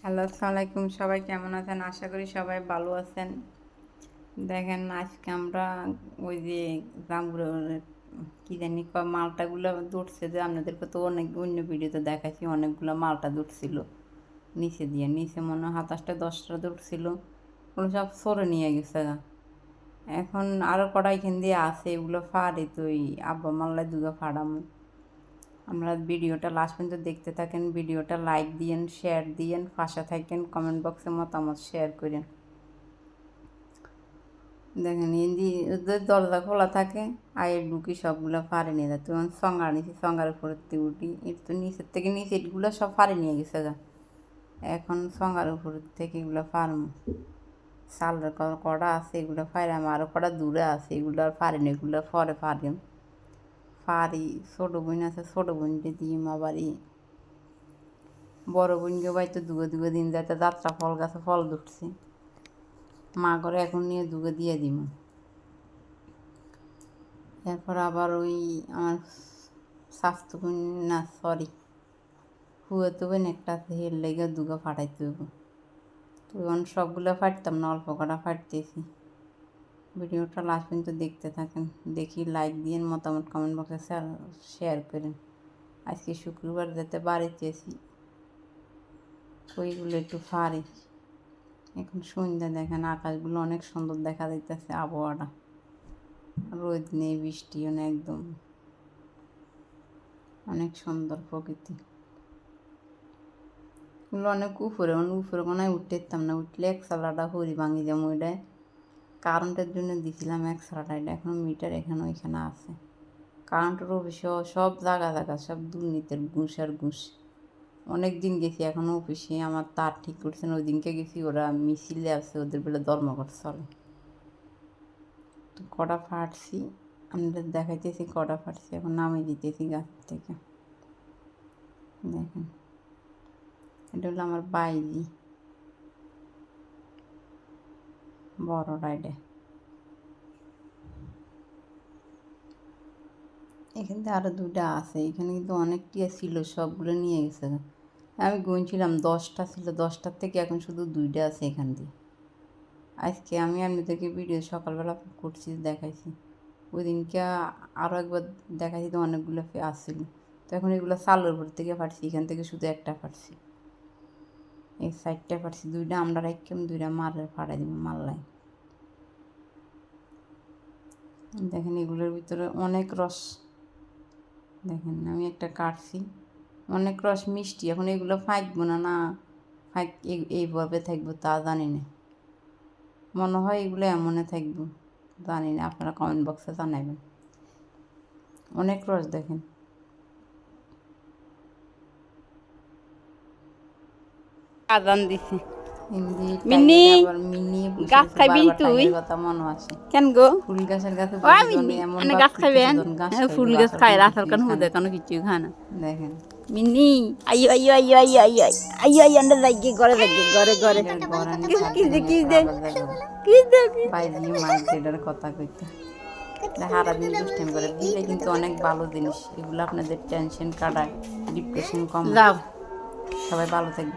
Hello, আসসালামু আলাইকুম। সবাই কেমন আছেন? আশা করি সবাই ভালো আছেন। দেখেন আজকে আমরা ওই যে জামরুল কি জানি মালটাগুলো ধরছে, যে আপনাদেরকে তো অনেক অন্য ভিডিওতে দেখাচ্ছি, অনেকগুলো মালটা ধরছিল নিচে দিয়ে। নিচে মনে হয় 27টা 10টা ধরছিল, ওগুলো সব সরে নিয়ে গেছে গা। এখন আরও কটা এখান দিয়ে আছে, এগুলো ফাড়ে তো ওই আব্বা মাল্লায় দুগা ফাড়ামো। আমরা ভিডিওটা লাস্ট পর্যন্ত দেখতে থাকেন, ভিডিওটা লাইক দিয়েন, শেয়ার দিয়েন, পাশে থাকেন, কমেন্ট বক্সে মতামত শেয়ার করেন। দেখেন হিন্দি ওদের দরজা খোলা থাকে, আয়ের ঢুকি সবগুলো ফাড়ে নিয়ে যায়। তখন সঙ্গার নিচে সঙ্গার উপরে উঠি, এর তো নিচের থেকে নিচে এগুলো সব ফাড়ে নিয়ে গেছে গা। এখন সঙ্গার উপর থেকে এগুলো ফার্ম চালের কড়া আছে, এগুলো ফাইরাম, আরও কড়া দূরে আছে, এগুলো আর ফাড়েন, এগুলো পরে ফাড়িম ফাড়ি। ছোটো বোন আছে, ছোটো বোনকে দিই আবারই। বড় বোনকে বাইতে দুগো দুগো দিন যাতে যাত্রা ফল গাছে ফল ধরছে, মা করে এখন নিয়ে দুগো দিয়ে দিব। এরপর আবার ওই আমার স্বাস্থ্য বোন, না সরি হুয়াতো বোন একটা আছে, হের লেগে দুগো ফাটাইতে হইব। তো এখন সবগুলো ফাটতাম না, অল্প কটা ফাটতেছি। ভিডিওটা লাস্ট পর্যন্ত দেখতে থাকেন, দেখি লাইক দিয়ে মতামত কমেন্ট বক্সে শেয়ার করেন। আজকে শুক্রবার যাতে বাড়িতে আছি, ওইগুলো একটু ফাড়ি। এখন সন্ধ্যা দেখেন, আকাশগুলো অনেক সুন্দর দেখা যাইতেছে, আবহাওয়াটা রোদ নেই, বৃষ্টিও নেই, একদম অনেক সুন্দর প্রকৃতি। এগুলো অনেক উপরে, উপরে মনে হয় উঠতে পারতাম না, উঠলে এক সালাটা হরি ভাঙি যেমন ওইটায় কারেন্টের জন্য দিছিলাম এক সালাটা। এটা এখন মিটার এখানে ওইখানে আছে, কারেন্টের অফিসে সব জায়গা জায়গা সব দুর্নীতির ঘুষ আর ঘুষ। অনেক দিন গেছি এখনও অফিসে, আমার তার ঠিক করছেন, ওই দিনকে গেছি, ওরা মিছিলে আছে, ওদের বেলা ধর্মঘট চলে। তো কটা ফাটছি আমাদের দেখাইতেছি, কটা ফাটছি, এখন নামিয়ে দিতেছি গাছ থেকে। দেখেন এটা হলো আমার বাইজি, বড়টা এটা। এখান থেকে আরও দুটা আছে, এখানে কিন্তু অনেকটিয়া ছিল, সবগুলো নিয়ে গেছে। আমি গুনছিলাম 10টা ছিল, 10টার থেকে এখন শুধু 2টা আছে এখান দিয়ে। আজকে আমি আপনাদেরকে ভিডিও সকালবেলা করছি, দেখাইছি। ওই দিনকে আরও একবার দেখাইছি, তো অনেকগুলো আসছিল। তো এখন এগুলো চালের উপর থেকে ফাটছি, এখান থেকে শুধু একটা ফাটছি, এই সাইডটা ফাটছি। 2টা আমরা রাখলাম, 2টা মারের ফাটাই দিব মাল্লাই। দেখেন এগুলোর ভিতরে অনেক রস, দেখেন আমি একটা কাটছি, অনেক রস মিষ্টি। এখন এগুলো ফাঁকবো না, না ফাঁক এইভাবে থাকবো তা জানি না, মনে হয় এগুলো এমনে থাকবো, জানি না, আপনারা কমেন্ট বক্সে জানাবেন। অনেক রস দেখেন। আজান দিছি, মিন্নি গাছ খাইবি তুই? কথা মনে আছে কেন গো? ফুল গাছের কাছে এমন গাছ খাইবেন, ফুল গাছ খাই রাখার কারণ হুদে কোনো কিছু খায় না। দেখেন মিন্নি আইয়ো আইয়ো আইয়ো আইয়ো আইয়ো আইয়ো আইয়ো আন্ডা যাই ঘরে যাই ঘরে ঘরে কি দে কি দে কি দে বাইজি মাইকেটার কথা কইতে হারা দিন দুষ্টাইম করে দিলে কিন্তু অনেক ভালো জিনিস এগুলো, আপনাদের টেনশন কাটায়, ডিপ্রেশন কম। যাও সবাই ভালো থাকবে।